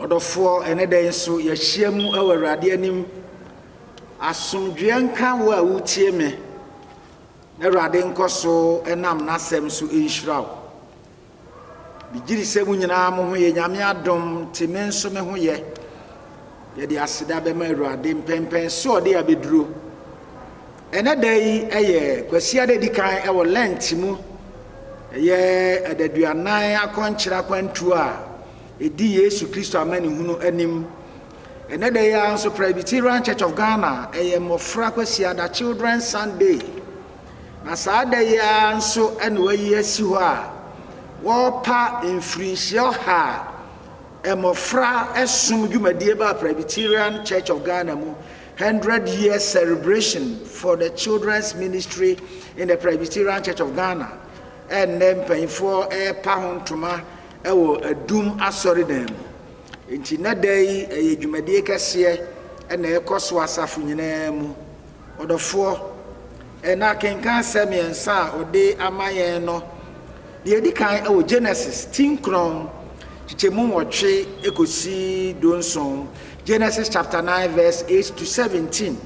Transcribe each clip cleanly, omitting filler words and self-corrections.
Odofo enede nso yɛhyia mu ɛwɔ Awurade anim asomdwe nka wo a wotie me Awurade nkoso enam n'asɛm so enhyira wo bigiri sɛ mu nyinaa mo ho yɛ Nyame adom te me nso me ho yɛ yɛde aseda bɛma Awurade mpɛmpɛn so ɔde abeduro enede yi ɛyɛ kwasia de dikan ɛwɔ Lent mu ɛyɛ adaduanan akɔnkyera kwantu a edi Yesu Kristo amani hunu anim enede ya nso Presbyterian Church of Ghana ɛyɛ mofra kwasia da Children's Sunday na saada ya nso ɛne wayi asi hɔ a wɔpa mfirinhyia ha ɛmofra ɛsom dwumadie ba Presbyterian Church of Ghana mu 100-year celebration for the children's ministry in the Presbyterian Church of Ghana and then mpanyinfoɔ ɛpa ho ntoma ɛwɔ adum asɔre dan mu enti na dai ɛyɛ dwumadie kɛseɛ ɛna ɛkɔ so asafo nyinaa mu ɔdɔfoɔ ɛna kenkan sɛmiɛnsa a ɔde ama yɛn no deɛ di kan ɛwɔ Genesis tinkron kyekyɛmu wɔtwe ekosi donson Genesis chapter 9 verse 8 to 17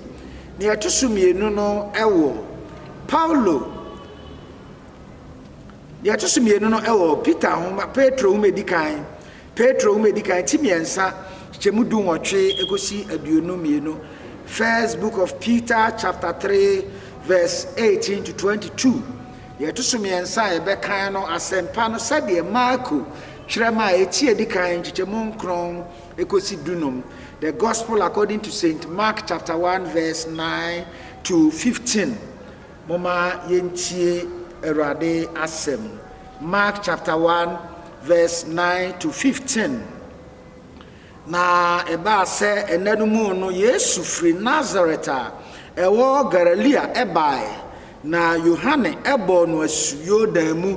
ne ɛto so mmienu no ɛwɔ Paulo yɛto so mmienu no ɛwɔ Peter homa Petro homa edikan timiɛnsa kyɛmu du wɔtwe ekosi aduonu mmienu First book of Peter chapter 3 verse 18 to 22 yɛto so mmiɛnsa a yɛbɛkan no asɛmpa no sɛdeɛ Marko twerɛma a ɛti edikan kyɛmu nkron ekosi dunum the gospel according to Saint Mark chapter 1 verse 9 to 15 moma yɛntie Awurade asɛm Mark chapter 1 verse 9 to 15 na eba sɛ ɛnanu mu no Yesu firi Nazareth a ɛwɔ Galilea ɛbae na Yohane ɛbɔ no asuo dan mu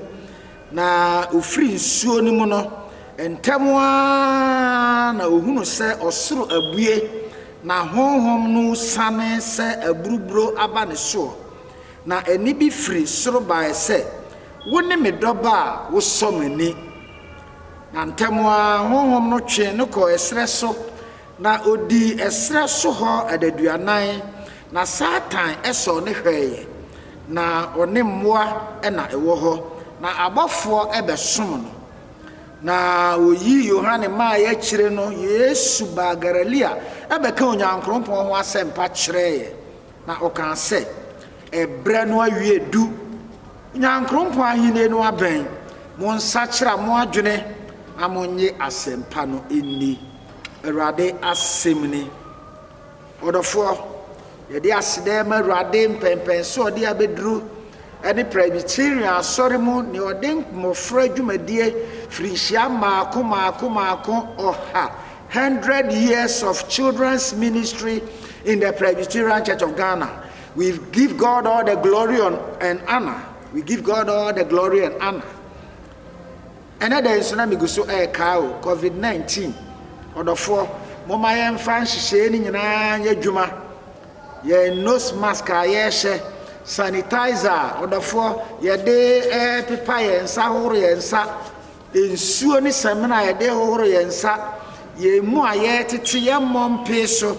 na ofiri nsuo no mu no entemwa na ohunu sɛ ɔsoro abue na honhom no sane sɛ aburuburo aba ne so na ani bi firi soro bae sɛ wo ne me dɔba a wo sɔmani na ntemwa honhom no twe no kɔ ɛsrɛ so na odi ɛsrɛ so hɔ adaduanan na Satan ɛsɔ ne hwɛɛ na ɔne mmoa ɛna ɛwɔ hɔ na abɔfoɔ ɛbɛsom no na oyi Yohane ma yɛkyire no Yesu ba Galilea ɛbɛka Onyankopɔn ho asɛmpa kyerɛɛ na ɔka sɛ ɛbrɛ no awie du Onyankopɔn ahene no abɛn mo nsakyera mo adwene na mo nye asɛmpa no enni Awurade asɛm ni ɔdɔfoɔ yɛde aseda ma Awurade mpɛmpɛn so ɔde abeduru ɛne Presbyterian asɔre mu ne ɔde mmɔfra dwumadie firinhyia maako ɔha 100 years of children's ministry in the Presbyterian Church of Ghana. We give God all the glory and honor. We give God all the glory and honor. And then there is na miguso ɛɛka COVID-19 ɔdɔfoɔ moma yɛmfa nhyehyɛe ne nyinaa nyɛ dwuma yɛn nose mask a yɛhyɛ sanitizer ɔdɔfoɔ yɛde pepa yɛn nsa hohoro yɛn nsa nsuo ne samina yɛde hohoro yɛn nsa yɛn mu a yɛtete yɛn mmɔmpe so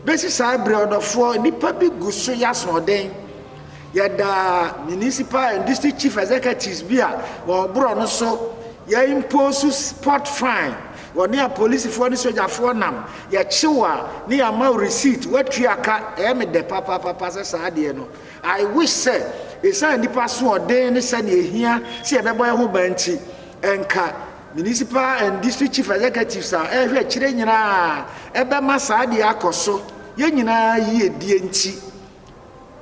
besi saa bere ɔdɔfoɔ nipa bi gu so yasɔden yɛda municipal and district chief executives bi a wɔboro no so yɛn impose spot fine wɔne a polisifoɔ ne sogyafoɔ nam yɛkyewa ne ama receipt watuaka ɛme de papa sɛ saa deɛ no I wish sɛ ɛsan nipa so ɔden ne sɛ ne ehia sɛ yɛbɛbɔ yɛn ho banti ɛnka municipal and district chief executives a ɛhwɛ kyerɛ nyinaa ɛbɛma saa deɛ akɔ so yɛn nyinaa yie die nti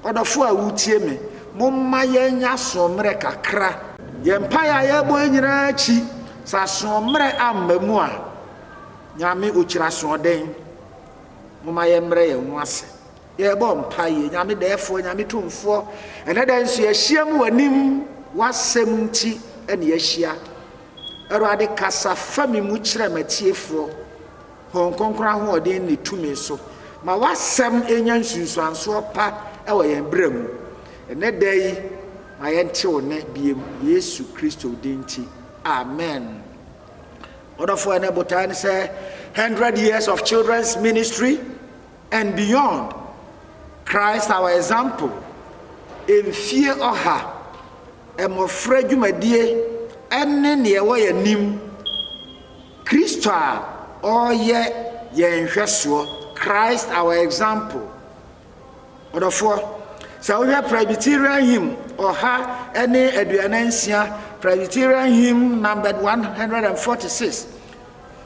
ɔdɔfoɔ a wotie me momma yɛn nya sommerɛ kakra yɛn pa ya yɛbɔ yɛn nyinaa akyi sa sommerɛ amba mu a nyame okyira soɔden momma yɛn mmerɛ yɛn ho ase yɛbɔ mpa yɛ nyame dɛɛfoɔ nyame tomfoɔ ɛnɛ da nso yɛhyia mu w'anim w'asɛm nti ɛne yɛhyia Awurade kasa fa me mu kyerɛ matiefoɔ hɔn kɔnkɔn ahoɔden ne tumi so ma w'asɛm enya nsunsuansoɔ pa ɛwɔ yɛn brɛ mu ɛnɛ da yi ma yɛnte wo ne biem Yesu Kristo din nti amen ɔdɔfoɔ ɛnɛ botaa ne sɛ 100 years of children's ministry and beyond. Christ our example. In fear oha, emofra dwumadie ene ne ewo yanim. Kristo a oye yenhweso. Christ our example. Odofo so we have Presbyterian hymn oha ene aduanansia, Presbyterian hymn numbered 146.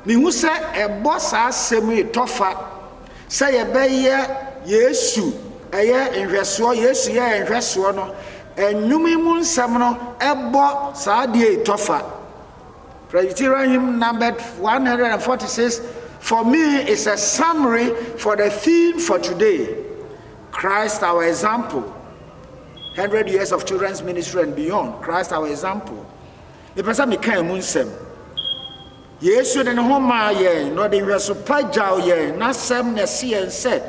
Mihu se ebo sa asemu itofa se yebeye Yesu eye nhweso Yesu ye nhweso no enwumi mu nsem no ebo sa de itofa. Presbyterian hymn numbered 146 for me is a summary for the theme for today. Christ our example. 100 years of children's ministry and beyond. Christ our example. The person became munsem. Yesu de no ma ye no de hweso pagyaw ye na sem na se en se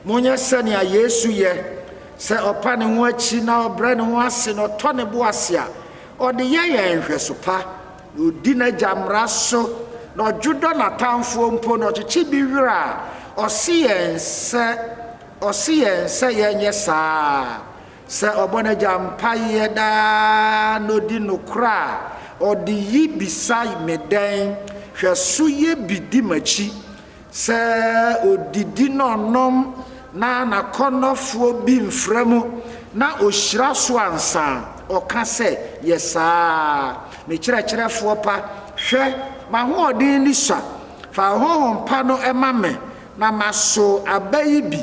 monya sane a Yesu ye se opa ne ho achi na obra ne ho ase no to ne bo ase a ode ye hweso pa odi na jamra so no judo na tamfo mpo no chichi bi wira ose en se ye nye sa se obona jampa ye da no di no kra ode yi bisa meden hweso ye bidi machi se odidi no nom na konofo bi mframu na ohyira so ansa oka se yesa me kyerɛkyerɛfo pa hwɛ ma ho odin ni sha fa ho pa no emame na maso abayi bi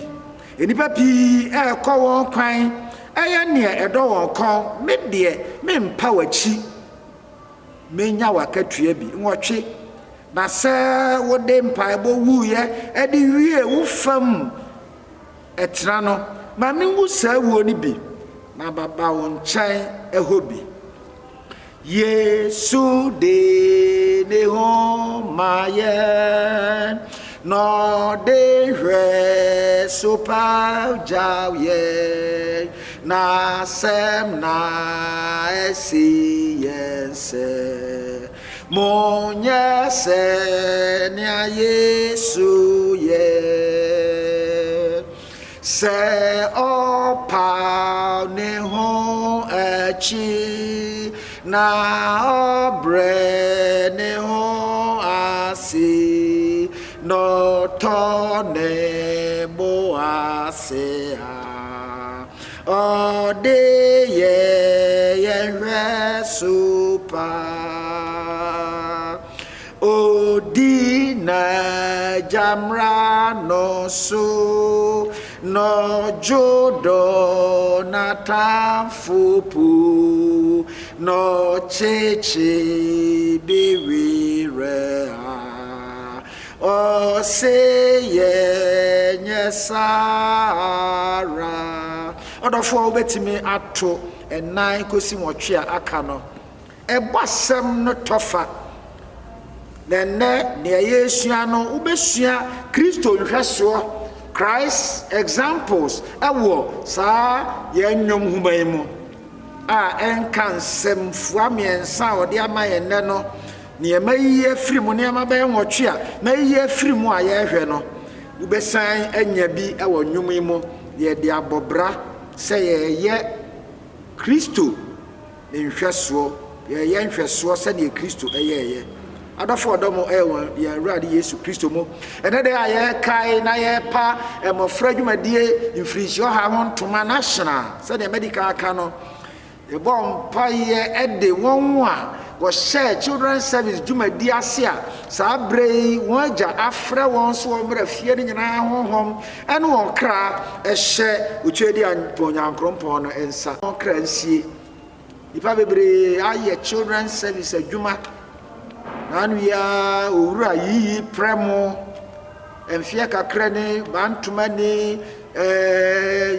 enipa pi ekɔ won kwan eye ne edo won kon me de me mpa wachi menya wakatua bi nwɔtwe na se wode mpa ebo wuye edi wie wo fam etra no ma me wu sa wuo ni bi na baba won nkyɛn ehobi Yesu de ne ho maye no de hwe sopa jawe na sem na esiyense monye se ni Yesu ye se opa ne ho echi na obre ne ho asi no tone bo asea o de ye resupa o di na jamra no so no jodo na tamfupu no cheche biwire o seye nyesara odofo obetimi ato enan kosi wotwe aka no ebasem no tofa nene ne yesua no ubesua Kristo nhweso Christ examples ewo sa ye nwom human mu a enkan sem fuamiensa ode ama ye ne no ne mayi afiri mu ne ama be nwotwe a mayi afiri mu a ye hwe no ubesan anya bi ewo nwom mu ye de abobra se ye Kristo nhweso ye nhweso se ne Kristo ye adofo odomo ewo ye awurade Yesu Kristo mo ene de aye kai na ye pa emofra dwumadie infrinsion ha ho ntoma national se de medical aka no e bom pa ye ede won a wo share children service dwumadie ase a sa brei won agya afra won so wo mra fie ni nyina honhom ene won kra ehye otwedi anponyankrompo no ensa won kra nsie ipa bebre aye children service adwuma nanu ya owura yi premo enfia kakra ne bantuma ne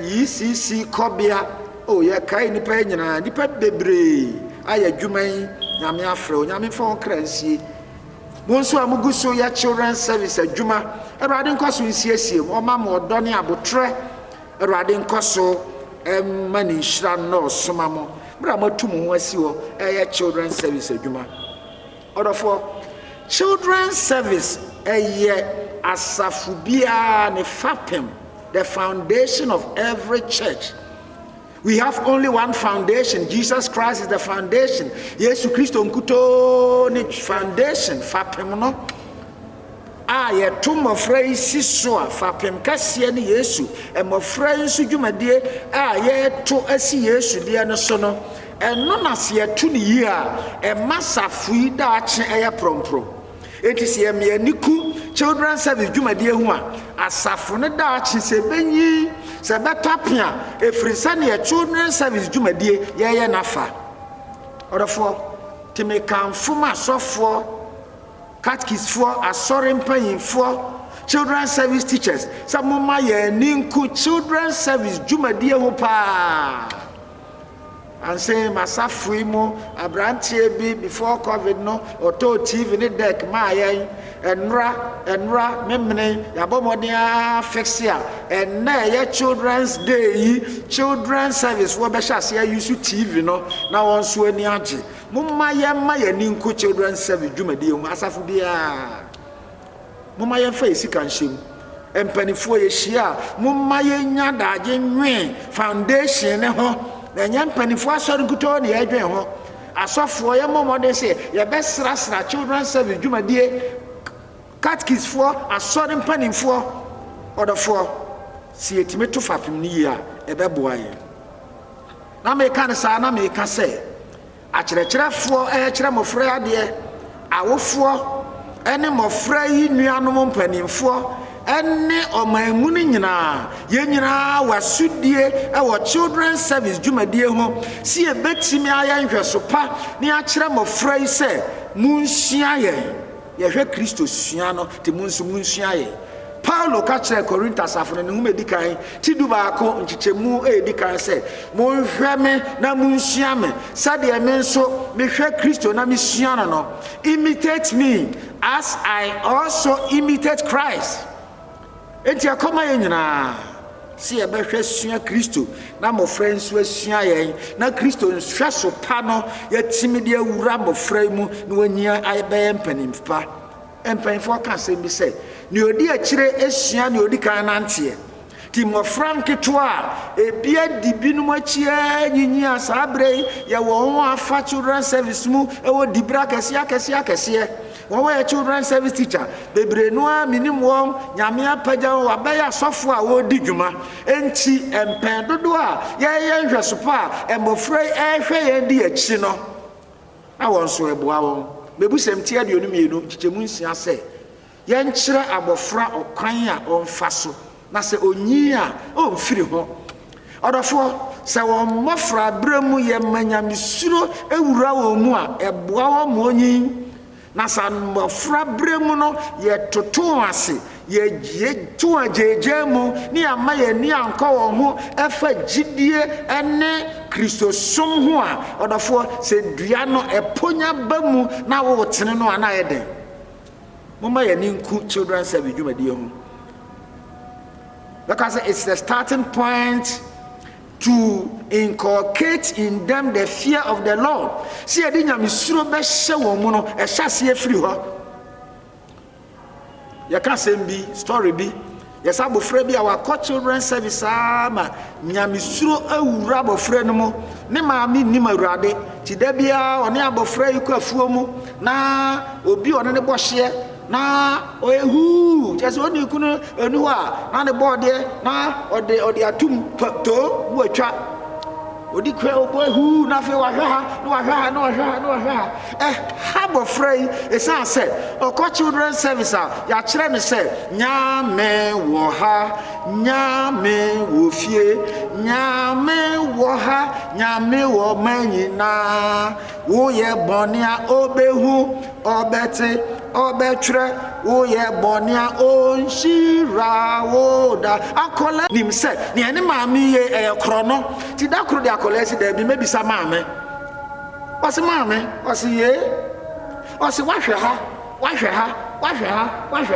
yisisi kobia o ye kai nipa nyina nipa bebre aya dwuman nyame afrɛ nyame fon kransie monso amuguso ya children service adwuma erade nkoso nsiesie o mama odone abotre erade nkoso mani nhira no somamo bra matum ho asi ho eye children service adwuma odofo children's service asafubia ne fapem, the foundation of every church. We have only one foundation. Jesus Christ is the foundation. Yesu Kristo nkuto ne foundation fapem no. Ye to mofra isi so a fapem kase ne Yesu. E mofra nso dwumadie ye to asi Yesu de no so no. Eno na se yetu ne yi a masafui da ache prompro. It is ye me niku children's service dwumadie ho a asafo ne da ache se benyi se betapia efrisa ne children's service dwumadie ye nafa. Orofo timi kanfo ma sofo catechist for asori mpanyin for children's service teachers samoma ye ninku children's service dwumadie ho pa. And say masafui mo abrantie bi before COVID no auto TV ne deck ma yen enra memne yabomodia fixia and na ye children's day children's service wo be hase use TV no na won so ani age mumma ye ma ye ninku children's service dwumadi ho asafu bia mumma ye fa esi kanhyem empanifo ye hia mumma ye nya daage nwe foundation ne ho enya mpanifo asori guto ne yadwen ho asofo ye momode se ye be sra children's service dwumadie catechist for asori mpanifo odofo si etime to fapem ni ya ebeboa ye na me kan sa na me ka se akyerɛkyerɛfo kyerɛ mofra ade awofo ene mofra yi nuanom mpanifo ene omanmu ni nyina ye nyina wasudie children's service dwumadie ho si ebetimi ayanhweso pa ne akyerɛ mofra yi se munsua ye hwɛ Kristo sua no te munsua ye. Paulo ka kyerɛ Korintas afone ne huma dikan ti du baako nchichemu dikan se monhwɛ me na munsua me sade me nso mehwɛ Kristo na mesua no imitate me as I also imitate Christ. Enti akoma ye nyina si ebehwɛ sua Kristo na mofra nso asua ye na Kristo nhwɛ so pa no yatimi de awura mofra mu na wanyia ayebɛyɛ mpanimfa empanifo ka se bi se ni odi akire asua ni odi kan nante ti mofra nketoa ebia dibinum achia nyinyia sabre ye wo afa children's service mu ewo dibra kese won children's service teacher bebre no a minim won nyame apagya wo abaya sofo a wo di dwuma enti empen dodo a ye nhwesopo a emofra ehwe ye di achi no a won so eboa won mebusem ti aduonu mienu chichemu nsia se ye nkyere abofra okwan a onfa so na se onyi a onfiri ho odofo se won mofra bremu ye manyamesuro ewura wo mu a eboa wo mo onyi na san mofra bremu no ye toto ase ye to ajeje mu ni ama ye ni anka wo ho efa gidie ene Kristo som ho a odofo se dua no eponya bamu na wo tene no ana ye den mama ye ninku children's service dwumadie ho because it's the starting point to inculcate in them the fear of the Lord. See edi nyamesuro be hye wo mu no ehase afiri ho ya ka sembi story bi yes abofra bi our children's service ama nyamesuro awura abofra no mo ne maami ni mawurade ti da bia one abofra yi kwa afuo mu na obi one ne bohye na oyehu just oni kunu enu a na ne bode na ode atum to bu atwa odi kwa obohu na fe wa hwa abofra esa se oko children's service a ya kire ne se nyame wo ha nyame wo fie nyame wo ha nyame wo manyina wo ye bonia obehu obete obetwre wo ye bonia onshira wo da akola nim se ne ene maami ye ekro no ti da kro de akola si da bi mebisa maame wase ye wase wahwe ha wahwe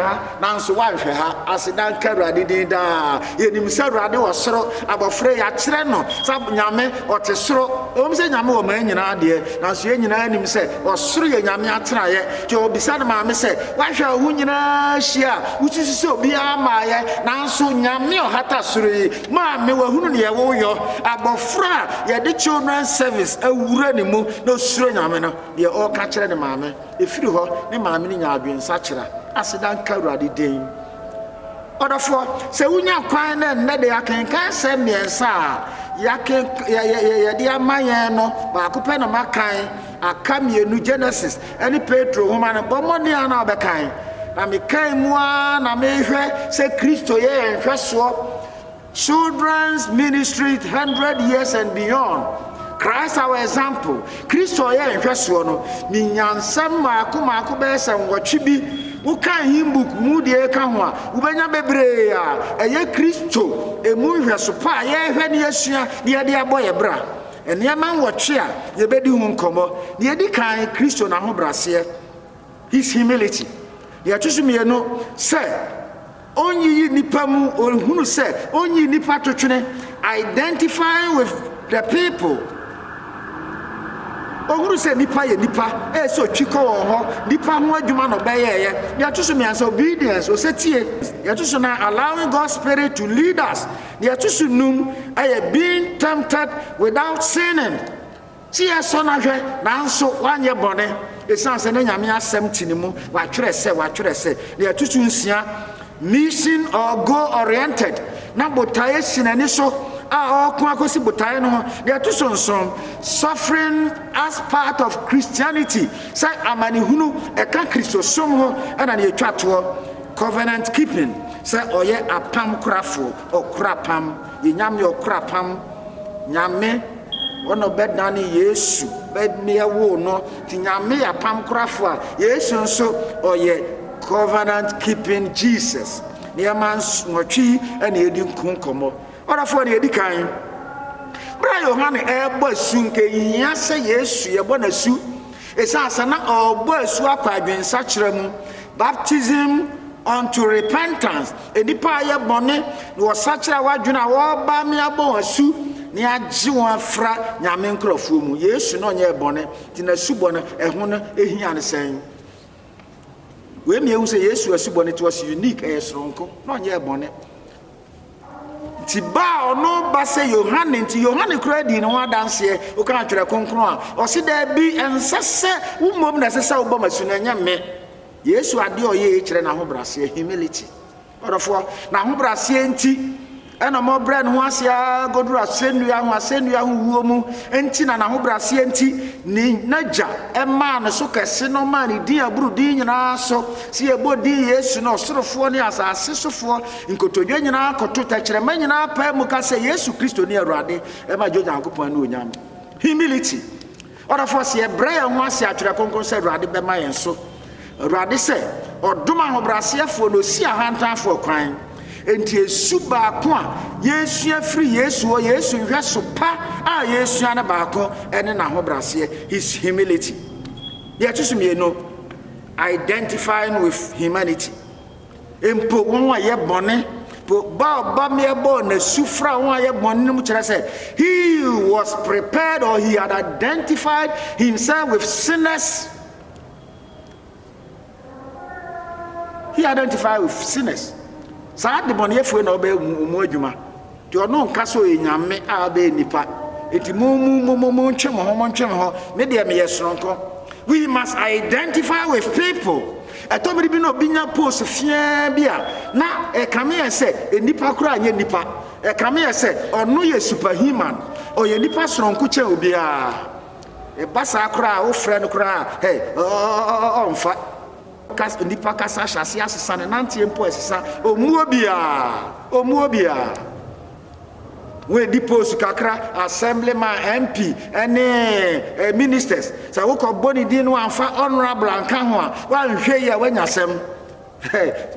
ha nanso wahwe ha asedan ka Awurade din da yenim sɛ Awurade wɔ soro abɔfra ya kyerɛ no sɛ nyame ɔte soro ɔm sɛ nyame wɔ man nyinaa deɛ nanso yɛ nyinaa nim sɛ ɔsoro yɛ nyame atenaeɛ nti obisa no maame sɛ wahwe ho nyinaa hyia wosusu sɛ obiara maayɛ nanso nyame ɔhata soro yi maame wahunu ne yɛwoyɔ abɔfra yɛde children service awura ne mu na osuro nyame no deɛ ɔka kyerɛ ne maame efiri hɔ ne maame ne nya adwensa kyerɛ asedan ka Awurade din ɔdɔfoɔ sɛ wonya kwan na nnɛ de akenkan sɛ mmiɛnsa a yɛde ama yɛn no baako pɛ na makan aka mmienu Genesis ɛne Petro homa no bɔmmɔne a na ɔbɛkan na mekan mu a na mehwɛ sɛ Kristo yɛ nhwɛsoɔ children's ministry 100 years and beyond. Christ our example. Kristo yɛ nhwɛsoɔ no minyansɛm maako bɛyɛ sɛ nwɔtwe bi wokan him book mu deɛ ka ho a wobɛnya bebree a ɛyɛ Kristo emu nhwɛso pa a yɛhwɛ ne yɛsua ne yɛde abɔ yɛ bra nneɛma nwɔtwe a yɛbɛdi ho nkɔmmɔ ne yɛdi kan Kristo n'ahobraseɛ his humility yɛtwe so mmienu sɛ onyiyi nipa mu ohunu sɛ onyi nipa totwene identifying with the people ohunu sɛ nipa yɛ nipa so twikɔ wɔ hɔ nipa ho adwuma no bɛyɛɛyɛ yɛto so miɛnsa obedience osetie yɛto so na allowing God's spirit to lead us yɛto so num ɛyɛ being tempted without sinning ti yɛsɔ na hwɛ nanso wanyɛ bɔne ɛsiane sɛ ne nyame asɛm ti ne mu watwerɛ sɛ na yɛto so nsia mission or goal oriented na botae sinani so a ɔko akosi botae no ho de ato so nson suffering as part of Christianity sɛ amanehunu ɛka Kristo som ho ɛna ne yɛtwa toɔ covenant keeping sɛ ɔyɛ apam korafo ɔkora pam yɛnyame ɔkora pam nyame ɔno bɛdane Yesu bɛmeɛwo no ti nyame yɛ apam korafo a Yesu nso ɔyɛ covenant keeping Jesus nneɛma nwɔtwe ɛna yɛdi nkɔmmɔ ɔrafoɔ ne yɛdi kan bra Yohane ɛbɔ asu nke yia sɛ Yesu yɛbɔ n'asu ɛsiane sɛ na ɔbɔ asu akɔ adwensa kyerɛ mu baptism unto repentance enipa ayɛ bɔne na wɔsakyerɛ wadwene a wɔba me abɔ asu ne agye wɔn afra nyame nkurɔfoɔ mu Yesu no ɔnyɛ bɔne nti n'asu bɔne ɛho no ehia ne sɛn we miehu sɛ Yesu asu bɔne to was unique ɛyɛ soronko na ɔnyɛ bɔne ti ba ono ba sɛ Yohane kura di ne ho adanseɛ o kan atwerɛ konkron a ɔsi da bi ensese wo mom na sɛ wo ba masu na nya me Yesu ade ɔyɛ kyerɛ na ho braseɛ humility ɔrɔfo na ho braseɛ nti ɛna mo brɛ ne ho asia goduru asennua ho wuo mu enti na ho braseɛ nti ni naja ɛma ne so kɛse no ma ne din aburu din nyinaa so si ebo din Yesu na ɔsorofoɔ ne asase sofoɔ nkotodwe nyinaa koto tɛkyerɛma nyinaa pɛ mu ka sɛ Yesu Kristo ne Awurade ɛma gyo Nyankopɔn ne onyam humility ɔrɔfo sɛ brɛ yɛn ho asia atwerɛ konkron sɛ Awurade bɛma yɛn so Awurade sɛ ɔdom ahobraseɛfoɔ no si ahantanfoɔ kwan enti esu baako a Yesu afiri Yesu nhwɛ so pa a Yesu ane baako ɛne na ahobraseɛ his humility yɛto so mienu identifying with humanity empo wɔn a yɛ bɔne ba me bɔ na sufra wɔn a yɛ bɔne no mu kyerɛ sɛ he was prepared or he had identified himself with sinners. He identified with sinners. Saa de bɔne yɛfoe na ɔbɛ mu adwuma nti ɔno nka so nyame a ɔbɛ nipa enti mu ntwe mo ho me deɛ meyɛ soronko. We must identify with people. Ɛtɔmiri bi na obi nya post fia bi a na ɛkame yɛ sɛ nipa kora nyɛ nipa ɛkame yɛ sɛ ɔno yɛ superhuman ɔyɛ nipa soronko kyɛ obi a ɛba saa kora a wo frɛ no kora hey ɔmfa nipa kasa hyase asesa ne nantie mpo asesa omuo bia we di post kakra assemblyman MP ene ministers sa wo ko boni din no amfa honorable anka ho a wa nhwe ya wanya sem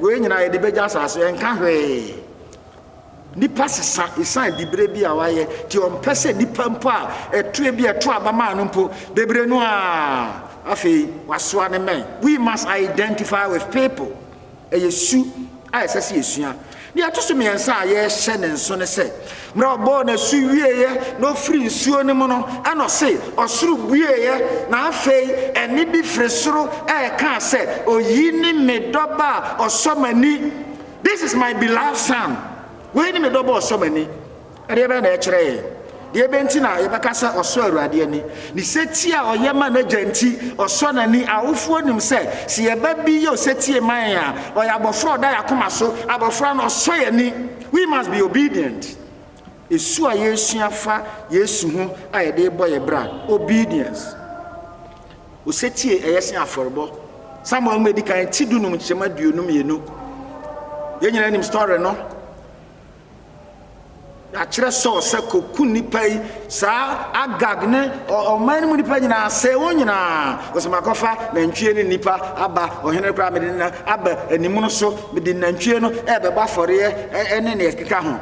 we nyina ye de beja asase enka hwe nipa sesa isan dibre bi a waye ti on pese nipa mpo a etue bi eto abama no mpo bebre no a Afi wasoa ne men. We must identify with people. Yesu a esese yesua. Ni atoso me ensa a ye hye ne nso ne se. Mra obo na su wieye no free nsuo ne mu no ana se osoro bueye na afei eni bi firi soro e ka se oyi ni me doba osomani. This is my beloved son. We ni me doba osomani. Ade be na e kire ye. De benti na ye beka se oso Awurade ani ni seti a oyema na janti oso nani awofo nim se ye ba bi ye oseti man a oya abofro da yakoma so abofra no oso ye ni. We must be obedient. Esu a Yesu afa Yesu ho a ye de boy bra obedience. Oseti eyesi aforbo Samuel medical tidu num chema duonum yenu ye nyina nim story no akire so se koku nipa yi sa Agag ne o man mu nipa nyina se wonyina osemakofa na ntwie ne nipa aba ohene kra mede na aba animu no so mede na ntwie no e be ba fore ene ne keka ho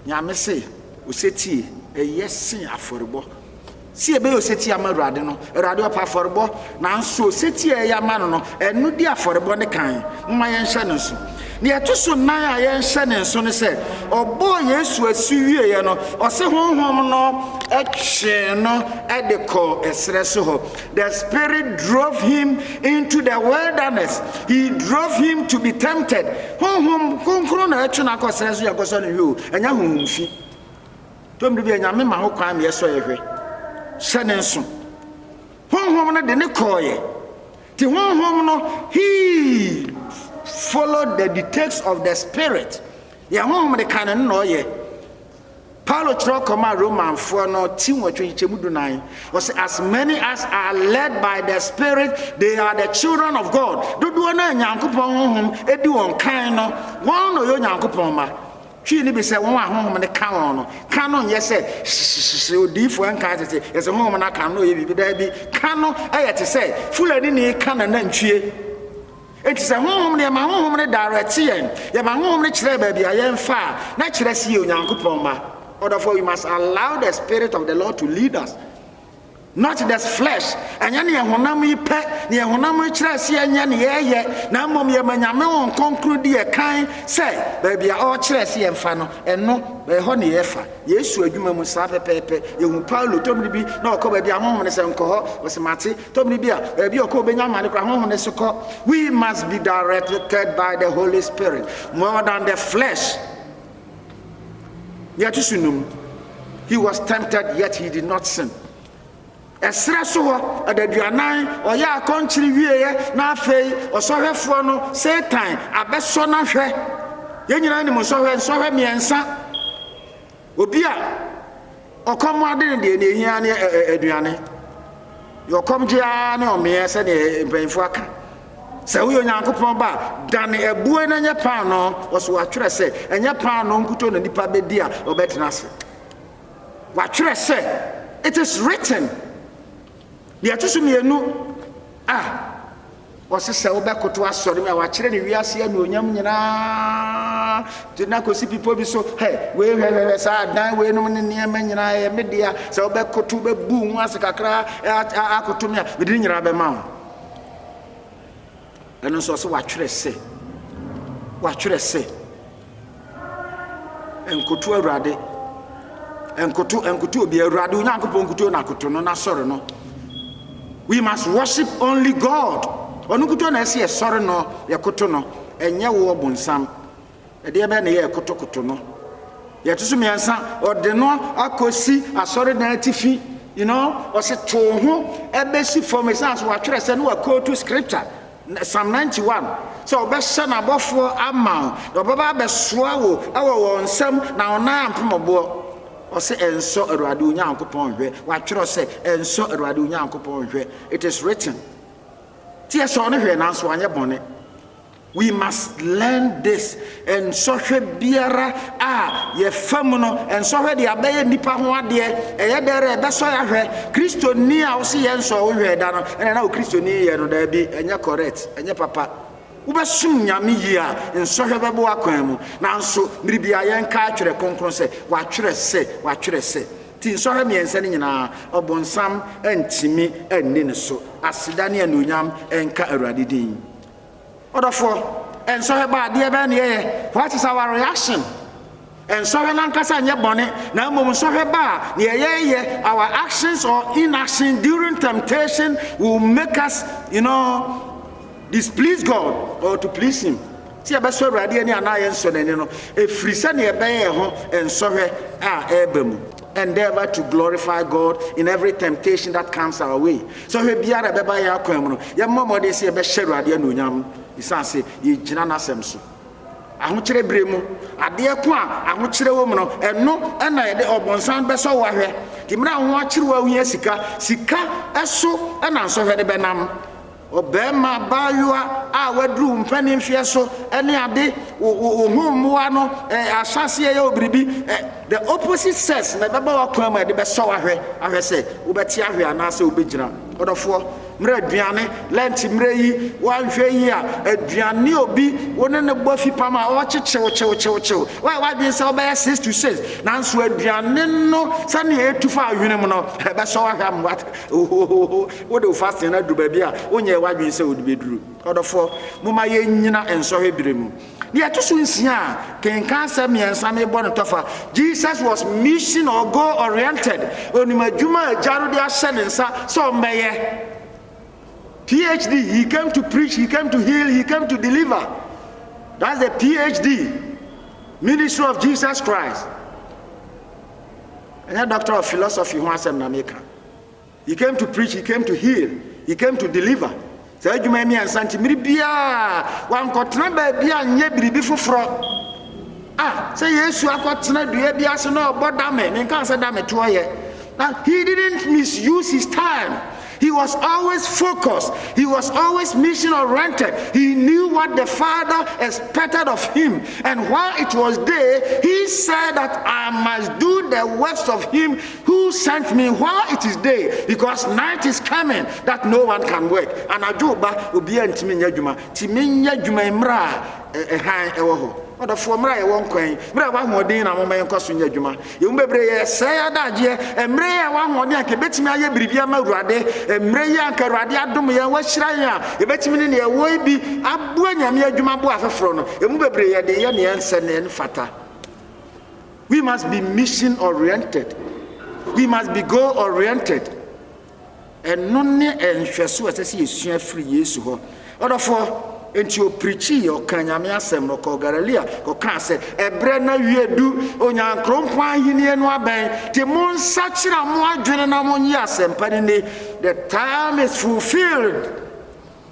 nyame se oseti eyesin aforebo si ebe oseti amadurade no Awurade opa aforebo na nso oseti eyama no enu di aforebo ne kan mma ye nhye no so ni etoso nan a ye nhye ne nso ne se obo Yesu asiwie ye no ose honhom no etwe no edeko esre so ho. The Spirit drove him into the wilderness. He drove him to be tempted. Honhom konkro na etwe na akosre so yakoso ne hwe enya honhom fi tomri bi enya me ma ho kwan me yeso ye hwe Shanenso. Honhom no de ne koye. Ti honhom no he followed the dictates of the Spirit. Ya honhom de kan no ye. Paulo tro koma Roman for no Timothy chemudunan was as many as are led by the Spirit, they are the children of God. Do na nyankopon honhom edi won kan no won no yo nyankopon ma. Twi ni be se won ahonhom ne kan won no kan no ye se odifo en kan tete ye se honhom na kan no ye bi da bi kan no ayete se fulani ni kan na ntwie enti se honhom ne ma honhom ne direct yen ye ma honhom ne kire ba bia ye mfa na kire se ye onyankopon ma. Therefore we must allow the Spirit of the Lord to lead us, not the flesh. Anya ne honam yi pe ne honam kire se anya ne ye na mmom ye manyame won conclude ye kan se ba bia o kire se ye mfa no eno be ho ne ye fa Yesu adwuma mu sa pepepe ye hu Paulo tomri bi na okọ ba bia honhom ne se nko ho osemate tomri bi a bia okọ benya ma ne kra honhom ne se ko. We must be directed by the Holy Spirit more than the flesh. Yet he was tempted, yet he did not sin. Esra so ho adaduanan oya akontiri wieye na afei osohwefo no Satan abeso na hwe yenyina ni mo sohwe miensa obi a okom ade ne de ehia ne aduane yokom gia ne omie se ne mpanfo aka se wo Nyankopon ba dane ebuo na nya pa no woso atwere se enya pa no nkuto na nipa bedi a obetena ase watwere se it is written. The atusumienu was se obekoto asori me awakire ne wiase anu onyam nyina tina kosi people bi so hey we sa dan we no ne niam nyina ye media se obekoto be bu hu asekakra akoto me be di nyina be ma eno so watwere se enkoto Awurade enkoto obi Awurade onyankopon nkoto na akoto no na soro no. We must worship only God. Onukuto na ese soro no yakoto no enye wo bonsam e de be na ye kotokoto no ye tusu miensa ode no akosi asore na atifi o se to ho ebe si formation wa twere se no quote scripture Psalm 91 so be se na bofo ama obaba be soa wo awo wonsam na ona ampomobo ose enso Awurade Onyankopon hwe watwero se enso Awurade Onyankopon hwe. It is written. Tie so ne hwe na so anye bone. We must learn this. Enso hwe biara ye fam no enso hwe de abaye nipa ho ade eye dere be so ya hwe Kristo ni a wo se enso wo hwe da no ene na wo Kristo ni ye no da bi enye correct enye papa ubesum nyame yi a ensohwe bebo akwan mu nanso miribia yen ka atwere konkron se watwere se Tin so ha miensa ni nyina obonsam antimi anni ne so aseda ne anunyam enka Awurade din odofo enso he ba de be ne what is our reaction enso he nankasa nye bone na mom so he ba ne ye our actions or inaction during temptation will make us displease God or to please him. See ebe so Awurade ani ana ye nso nani no efiri se ne ebe ye ho enso he ebemu. Endeavor to glorify God in every temptation that comes our way. So we biara beba ya kwam no ye mmom de se be hyeru ade anunyam isanse ye gina na asem so ahokyere bremu ade ko a ahokyere wo mu no eno na ye de obonsan be so wahwe dimra ho akyere wa hu sika eso na nso hwe de benam obema bayua a wadru mpani mfie so ene ade ohumwa no asase ye obribi the opposite sex na baba wakwa ma de be so ahwe se ubeti ahwe anase ubegyina odofo mra aduane lenti mra yi wanhwe yi a aduane obi wona ne bofi pama o chechew why be so be 6 to 6 nanso aduane no sane etufa ahwene mu no be so ahwe am what wo de fasting na du ba bia onye wadwen se odi beduru odofo moma ye nyina ensohwe biremu ne atoso nsia kenka asem yensa me bo no tofa Jesus was mission or goal oriented onimadwuma ajaro de ahye ne nsa so mbeye PhD, he came to preach, he came to heal, he came to deliver. That's the PhD, Ministry of Jesus Christ. And a doctor of philosophy who has Nameka. He came to preach, he came to heal, he came to deliver. So you may me and Santi Miribia, one cotramba bia nye bribi fufro. Say yes, you are cotna bia so no but dame, and can't say dame to now he didn't misuse his time. He was always focused. He was always mission oriented. He knew what the Father expected of him. And while it was day, he said that I must do the works of him who sent me while it is day, because night is coming that no one can work. And ajoba obi antiminya dwuma. Timinya dwuma imra ehan ewo ho. Oda fo mra ye won kwan mra wa hodin na moma yenkoso nya dwuma ye mbebre ye se adaje emre ye wa hodin anke betimi aye biribia ma ruade emre ye anke ruade adom ye wa hyira ye a ye betimi ne ye wo bi abo anyame adwuma bo afefro no ye mbebre ye de ye ne ense ne fata. We must be mission oriented, we must be goal oriented, and no ne enhweso asese yesua free Yesu ho. Oda fo enti o preachi o kanyame asem no ko Galilea ko ka se ebre na wiedu onyankrompon ahini enu aben ti mon sachira mo adwene na mo nyi asem pani ne the time is fulfilled,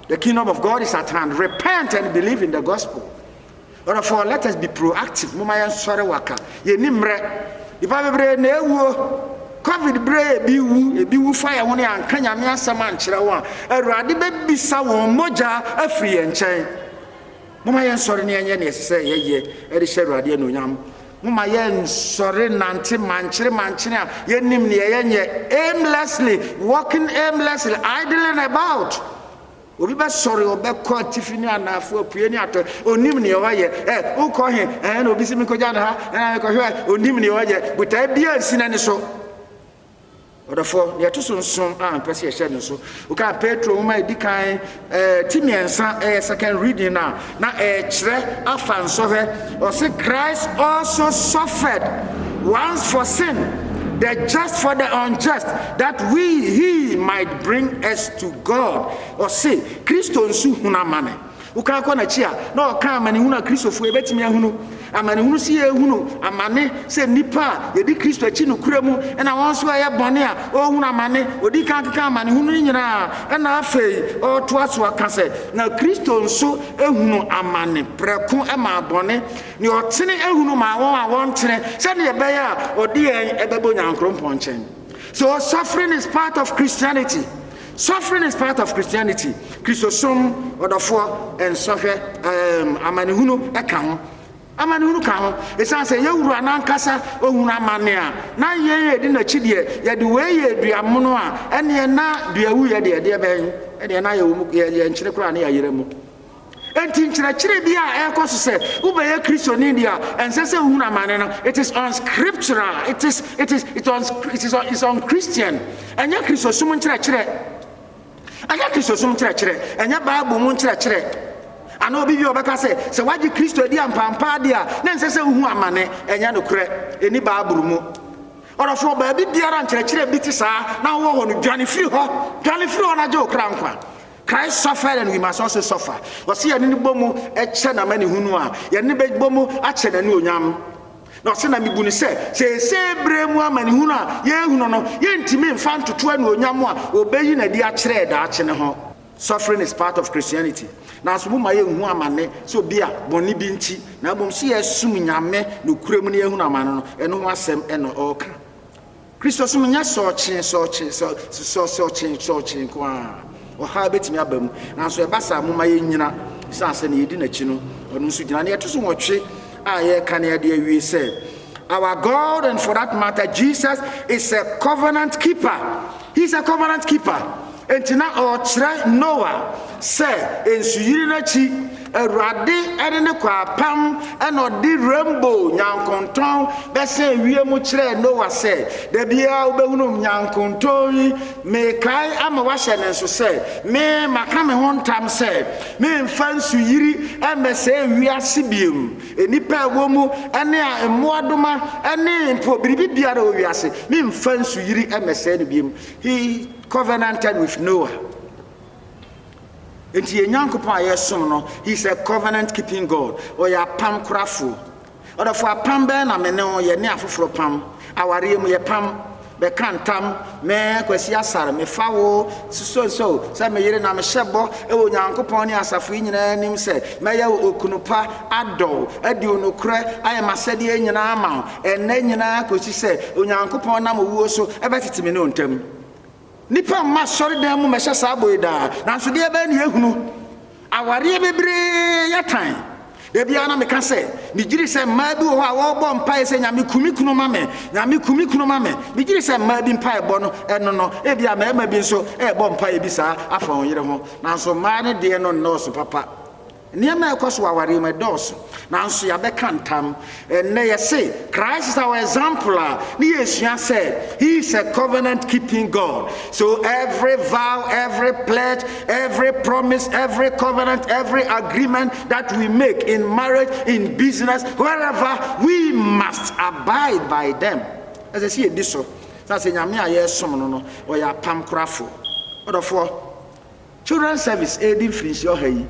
the kingdom of God is at hand. Repent and believe in the gospel. Therefore let us be proactive. Mo ma yen sore waka ye nimre ipa bebre na ewuo COVID bre ebi wu fire woni anka nyame asem ankyere wo a Awurade be bisa won moja afri enchen. Moma yen sori ne enye ne sese yeye e de hye Awurade anonyam. Moma yen sori nante mankyere a yenim ne yenye aimlessly, walking aimlessly, idling about. Obi be sori obe ko tifini anafo apue ni ato onim ne waye ukọ he na obi simi ko jana ha na ko hwe onim ne waye buta bia nsina ne so. Therefore, the two sons and Persian so we can Petro my decan Timiansa second reading now a tre afan so or say Christ also suffered once for sin, the just for the unjust, that he might bring us to God. Or say Christo nsu huna mane uka kwa na chia na oka amane hunu Kristofo ebetimi ahunu amane hunu si ehunu amane se nipa ye di Kristo achi no kuremu na won so ye bone a o hunu amane odi kan keka amane hunu nyina na afei o to aso aka se na Kristo nso ehunu amane preko ma bone ni otene ehunu ma won tene se ne be ya odi en ebebo nyankrompon nchen. So suffering is part of Christianity. Suffering is part of Christianity. Christosum odofo and suffer amanehunu eka ho. Amanehunu ka ho. Esan se ye wuru anankasa ohunu amane a na ye edi na chidie ye de we ye duamono a ene na duawu ye de ben ene na ye wo ye nkyere kura na ye yeremu. enti nkyerɛkyerɛ bi a ɛkɔ so sɛ wobɛyɛ Kristoni dia ɛnsɛ sɛ wohunu amane no, it is unscriptural, it is on Christian. Ɛnyɛ Kristosum nkyerɛkyerɛ, ɛnyɛ Kristosum nkyerɛkyerɛ, ɛnyɛ Bible mu nkyerɛkyerɛ. Ana obi bi obɛka sɛ wagye Kristo di ampampa dia na ɛnsɛ sɛ wohunu amane, ɛnyɛ nokorɛ, ɛni Bible mu. Ɔrɔfo baabi biara nkyerɛkyerɛ bi te saa na wo hɔ no dwane firi hɔ na gye okra nkwa. Christ suffered and we must also suffer. Wɔsi yɛn ni bomu ɛkyɛ na mani hunu a yɛn ni bomu akyɛ na ni onyam. Na ɔsi na mibu ni sɛ brɛ mu amani hunu a yɛhunu no yɛntimi mfa ntoto na onyam a obeyi na di akyerɛ daakye ne ho. Suffering is part of Christianity. Na so mu ma yɛhunu amane so bi a bɔne bi nti na bom si yɛsum nyame no kurem ne yɛhunu amane no ɛno ho asɛm ɛna ɔka. Kristo sum nya sɔɔkye kwa. Oha betimi abamu nanso ebasa moma yenyina sanse na yedi nachi no onu nso gina na yeto so nwotwe a ye ka na ye de awie say our God, and for that matter Jesus, is a covenant keeper. He's a covenant keeper. Entina o kire Noah say ensuyiri nachi Erade ene ne kwa pam ene odi rainbow nyankonton be se wie mu kire Noah say da bia obehunu nyankonton yi me kai ama wa hye ne so say me maka me ho ntam say me mfa nsuyiri eme se wiase biem enipa wo mu ene a emmoadoma ene mpo biribi biara o wiase me mfa nsuyiri eme se ne biem. He covenanted with Noah. Enti enyankopon ayesom no, he's a covenant keeping God. Oya pam krafo. Oda fo apam be na me ne o ye ne afoforo pam. Aware mu ye pam be kantam me kwasi asare me fawo so say me yire na me hyebo e wo nyankopon ne asafo nyina nim say me ye okunupa adol adi onokre aye masede nyina ama enne nyina kwasi say onyankopon na mowuo so e betete me ne ontam. Nipa ma sori dan mu mehye sa boyda nanso de ebe na ehunu aware bebre yatan de bia na meka se mi giri se ma bi ho a wo bo mpa se nyame kumikuno ma me mi giri se ma bi mpa ebo no eno no e bia ma bi nso e bo mpa e bi sa afa on yire ho nanso ma ne de no no so papa niema ekoso aware ma dos nanso ya be kantam enne ye say Christ is our exemplar. Ni yesua said he is a covenant keeping God. So every vow, every pledge, every promise, every covenant, every agreement that we make in marriage, in business, wherever, we must abide by them. As I see it this so say nyame aye som no no o ya pam krafo odofo children's service edin finish your hayi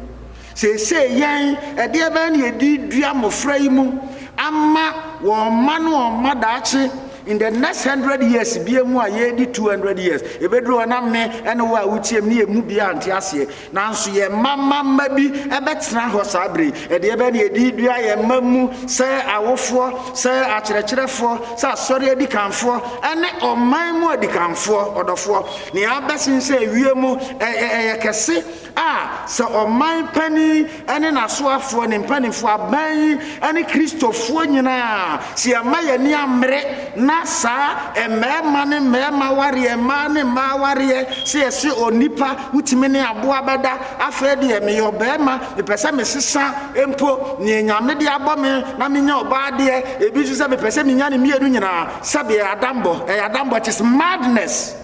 say yen e de ba na edi dua mofra yi mu ama won ma no madaache in the next 100 years bia mu a ye di 200 years e bedru na me ene wo a wutiem ne emu bia ante ase nanso ye mama bi e betena ho sabre e de ba na edi dua ye mamu se awofo se akyerɛkyerɛfo se asɔre adi kanfo ene ɔman mu adi kanfo odofo ne abesin se wie mu ye kese a se ɔman pani ene nasoafo ne mpanifo aban ene kristofo nyina se amaye ni amre na sa emema ne mema ware ema ne ma ware se ese onipa wutimi ne aboa beda afede e me yobema me pese me sesa empo ne nyame de abome na menya oba de ebi so se me pese me nya ne mienu nyina sabe adambo it is madness.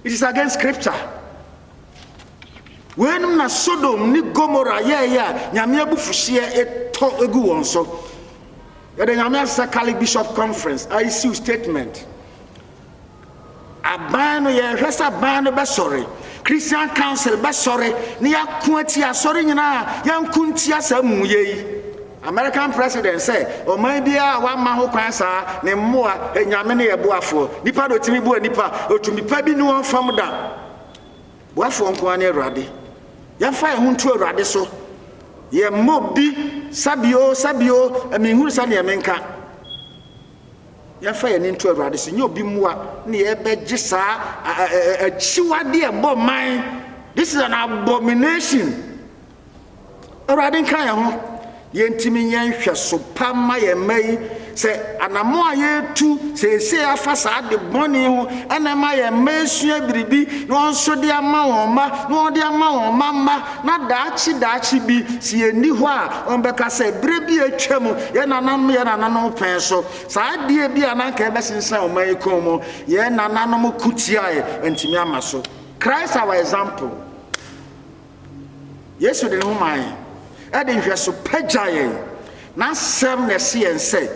It is against scripture. When na Sodom ni Gomorrah nyame abufuhye eto egu won so the Nyamia Catholic Bishop Conference, I issue statement. A ban ye resa ban be sorry. Christian Council be sorry. Ni akuntia sorry nyina yankuntia samu ye. American president say, "O my dear, one man who can say, ne moa enyame ne yeboafo. Nipa do timi bu nipa, otumi pa bi no fam da. Boafo nko an Awurade. Yamfa ehun tu Awurade so. Ye mobi sabio emihuru sa ne menka ya fa ye ni nto Awurade so nye obi mua ne ye begye saa achiwade ebo man. This is an abomination. Awurade nka ye ho ye ntimi yen hwe so pama ye mai se anamo ayetu se afa saa de boni ho ena ma ye mesua biribi no nso de ama won ma no de ama won mama na daachi bi si eni ho a on beka se bre bi atwam ye nananom pen so saa de bi ananka e besensan o man komo ye nananom kutia entimi amaso. Christ our example. Yesu de no man e de hweso pagyaye na sem na se ense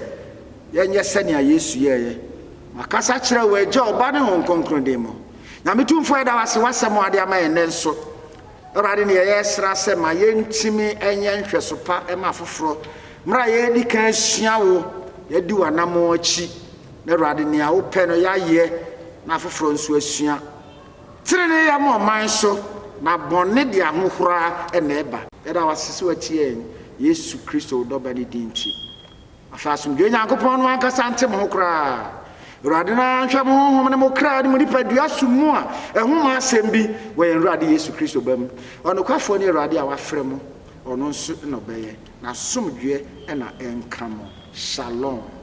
ye nye se ne Yesu ye makasa kire we agya oba ne hon konkron de mo na metumfo da wase wasem ade ama ye nenso orade ne ye sra se ma ye ntimi enye hweso pa e ma foforo mra ye di kan sua wo ye di wanamo achi na orade ne a wo pe no ya ye na foforo nso asua tire ne ya mo man so na bonne de ahohora e na eba da wase so atie Yesu Kristo do ba ni dinchi afasum de Nyankopon no anka sante mo kra urade na hwɛ mo honhom ne mo kra de mo nipadua sumu a ehum asɛm bi wɔ yɛn urade Yesu Kristo bam ɔno kwafo ne urade a wafrɛ mo ɔno nso na ɔbɛyɛ na somdwe na enka mo. Shalom.